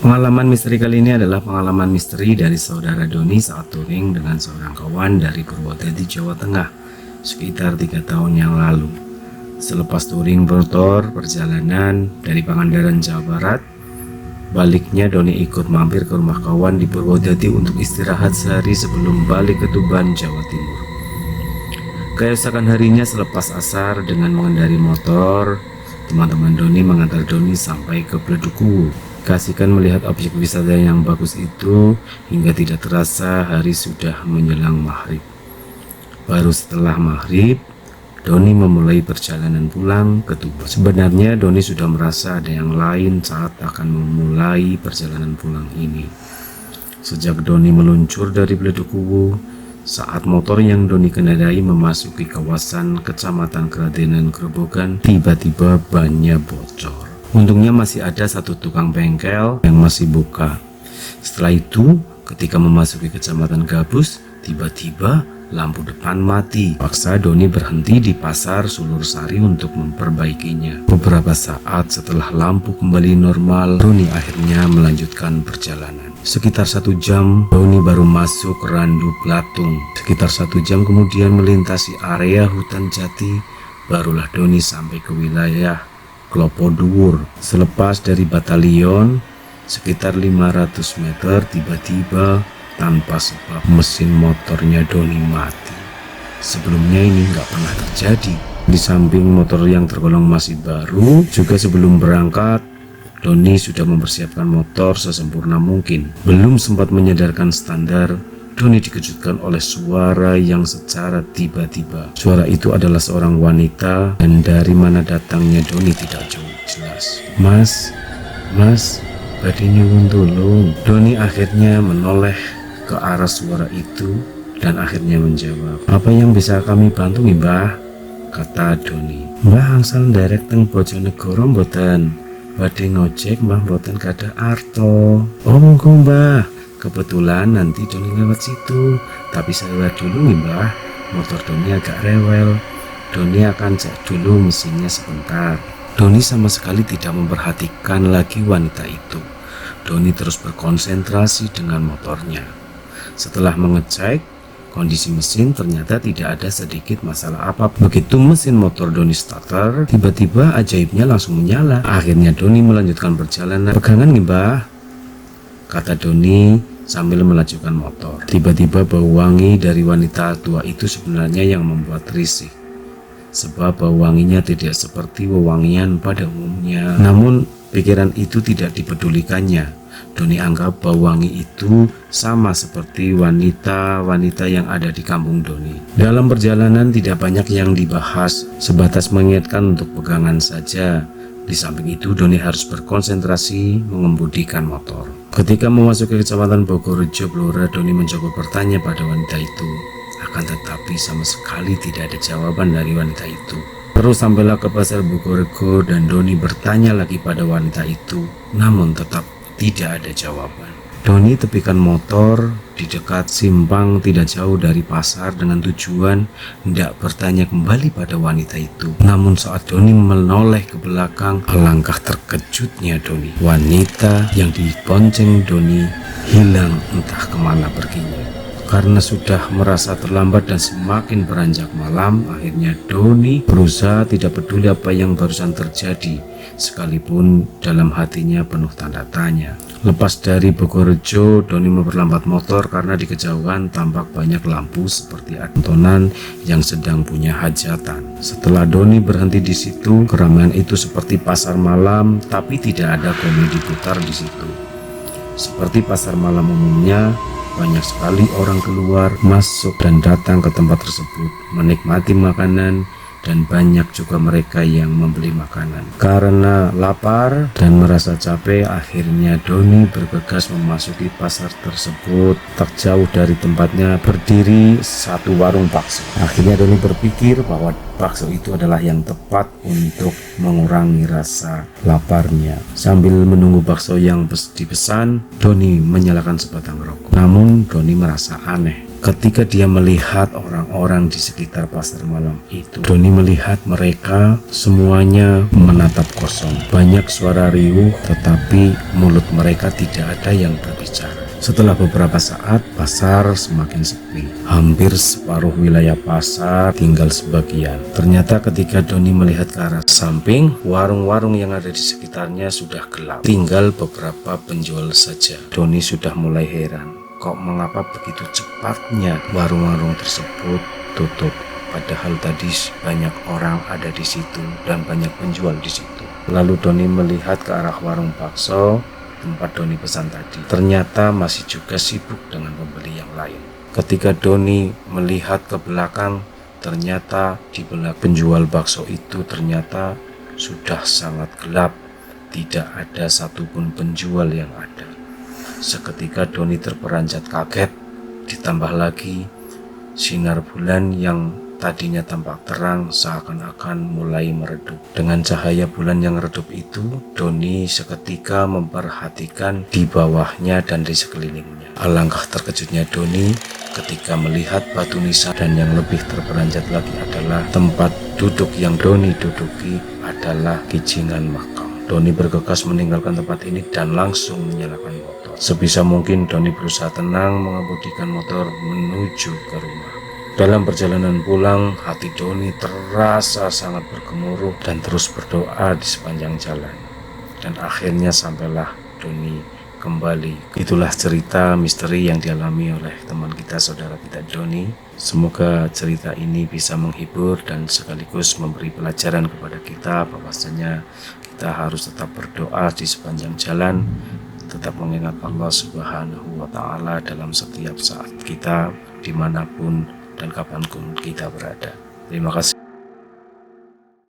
Pengalaman misteri kali ini adalah pengalaman misteri dari saudara Doni saat touring dengan seorang kawan dari Purwodadi, Jawa Tengah sekitar 3 tahun yang lalu. Selepas touring motor perjalanan dari Pangandaran, Jawa Barat, baliknya Doni ikut mampir ke rumah kawan di Purwodadi untuk istirahat sehari sebelum balik ke Tuban, Jawa Timur. Keesokan harinya selepas asar dengan mengendari motor, teman-teman Doni mengantar Doni sampai ke Bledukuwu. Kasihkan melihat objek wisata yang bagus itu hingga tidak terasa hari sudah menjelang maghrib. Baru setelah maghrib, Doni memulai perjalanan pulang ke Tuban. Sebenarnya Doni sudah merasa ada yang lain saat akan memulai perjalanan pulang ini. Sejak Doni meluncur dari Bledukuwu, saat motor yang Doni kendarai memasuki kawasan Kecamatan Kradenan Grobogan, tiba-tiba bannya bocor. Untungnya masih ada satu tukang bengkel yang masih buka. Setelah itu, ketika memasuki Kecamatan Gabus, tiba-tiba lampu depan mati. Paksa Doni berhenti di pasar Sulur Sari untuk memperbaikinya. Beberapa saat setelah lampu kembali normal, Doni akhirnya melanjutkan perjalanan. Sekitar 1 jam, Doni baru masuk Randu Blatung. Sekitar 1 jam kemudian melintasi area hutan jati, barulah Doni sampai ke wilayah Klopo Dhuwur. Selepas dari batalion sekitar 500 meter, tiba-tiba tanpa sebab mesin motornya Doni mati. Sebelumnya ini nggak pernah terjadi. Di samping motor yang tergolong masih baru, juga sebelum berangkat Doni sudah mempersiapkan motor sesempurna mungkin. Belum sempat menyadarkan standar, Doni dikejutkan oleh suara yang secara tiba-tiba. Suara itu adalah seorang wanita, dan dari mana datangnya Doni tidak jauh jelas. Mas, badhe nyuwun tulung. Doni akhirnya menoleh ke arah suara itu dan akhirnya menjawab, "Apa yang bisa kami bantu, Mbah?" kata Doni. "Mbah angsal nderek teng Bojonegoro mboten? Badhe ngojek Mbah mboten gadah arto." "Oh monggo Mbah, kebetulan nanti Doni lewat situ, tapi saya lewat dulu nih Mbah, motor Doni agak rewel. Doni akan cek dulu mesinnya sebentar." Doni sama sekali tidak memperhatikan lagi wanita itu. Doni terus berkonsentrasi dengan motornya. Setelah mengecek kondisi mesin, ternyata tidak ada sedikit masalah apapun. Begitu mesin motor Doni starter, tiba-tiba ajaibnya langsung menyala. Akhirnya Doni melanjutkan perjalanan. "Pegangan nih Mbah," kata Doni sambil melajukan motor. Tiba-tiba bau wangi dari wanita tua itu sebenarnya yang membuat risih, sebab bau wanginya tidak seperti wewangian pada umumnya. Namun pikiran itu tidak dipedulikannya. Doni anggap bau wangi itu sama seperti wanita-wanita yang ada di kampung Doni. Dalam perjalanan tidak banyak yang dibahas, sebatas mengingatkan untuk pegangan saja. Di samping itu Doni harus berkonsentrasi mengemudikan motor. Ketika memasuki Kecamatan Bogorejo, Blora, Doni mencoba bertanya pada wanita itu. Akan tetapi sama sekali tidak ada jawaban dari wanita itu. Terus sampailah ke pasar Bogorejo dan Doni bertanya lagi pada wanita itu, namun tetap tidak ada jawaban. Doni tepikan motor di dekat simpang tidak jauh dari pasar dengan tujuan hendak bertanya kembali pada wanita itu. Namun saat Doni menoleh ke belakang, alangkah terkejutnya Doni. Wanita yang dibonceng Doni hilang entah kemana perginya. Karena sudah merasa terlambat dan semakin beranjak malam, akhirnya Doni berusaha tidak peduli apa yang barusan terjadi, sekalipun dalam hatinya penuh tanda tanya. Lepas dari Bogorejo, Doni memperlambat motor karena di kejauhan tampak banyak lampu seperti antonan yang sedang punya hajatan. Setelah Doni berhenti di situ, keramaian itu seperti pasar malam, tapi tidak ada komedi putar di situ. Seperti pasar malam umumnya, banyak sekali orang keluar, masuk, dan datang ke tempat tersebut menikmati makanan, dan banyak juga mereka yang membeli makanan. Karena lapar dan merasa capek, akhirnya Doni bergegas memasuki pasar tersebut. Tak jauh dari tempatnya berdiri satu warung bakso. Akhirnya Doni berpikir bahwa bakso itu adalah yang tepat untuk mengurangi rasa laparnya. Sambil menunggu bakso yang dipesan, Doni menyalakan sebatang rokok. Namun Doni merasa aneh. Ketika dia melihat orang-orang di sekitar pasar malam itu, Doni melihat mereka semuanya menatap kosong. Banyak suara riuh, tetapi mulut mereka tidak ada yang berbicara. Setelah beberapa saat, pasar semakin sepi. Hampir separuh wilayah pasar tinggal sebagian. Ternyata ketika Doni melihat ke arah samping, warung-warung yang ada di sekitarnya sudah gelap. Tinggal beberapa penjual saja. Doni sudah mulai heran. Kok mengapa begitu cepatnya warung-warung tersebut tutup? Padahal tadi banyak orang ada di situ dan banyak penjual di situ. Lalu Doni melihat ke arah warung bakso tempat Doni pesan tadi. Ternyata masih juga sibuk dengan pembeli yang lain. Ketika Doni melihat ke belakang, ternyata di belakang penjual bakso itu ternyata sudah sangat gelap. Tidak ada satupun penjual yang ada. Seketika Doni terperanjat kaget, ditambah lagi sinar bulan yang tadinya tampak terang seakan-akan mulai meredup. Dengan cahaya bulan yang redup itu, Doni seketika memperhatikan di bawahnya dan di sekelilingnya. Alangkah terkejutnya Doni ketika melihat batu nisan, dan yang lebih terperanjat lagi adalah tempat duduk yang Doni duduki adalah kijingan makam. Doni bergegas meninggalkan tempat ini dan langsung menyalakan motor. Sebisa mungkin Doni berusaha tenang mengemudikan motor menuju ke rumah. Dalam perjalanan pulang, hati Doni terasa sangat bergemuruh dan terus berdoa di sepanjang jalan. Dan akhirnya sampailah Doni kembali. Itulah cerita misteri yang dialami oleh teman kita, saudara kita Doni. Semoga cerita ini bisa menghibur dan sekaligus memberi pelajaran kepada kita bahwasanya kita harus tetap berdoa di sepanjang jalan, tetap mengingat Allah Subhanahu wa Ta'ala dalam setiap saat kita, dimanapun dan kapanpun kita berada. Terima kasih.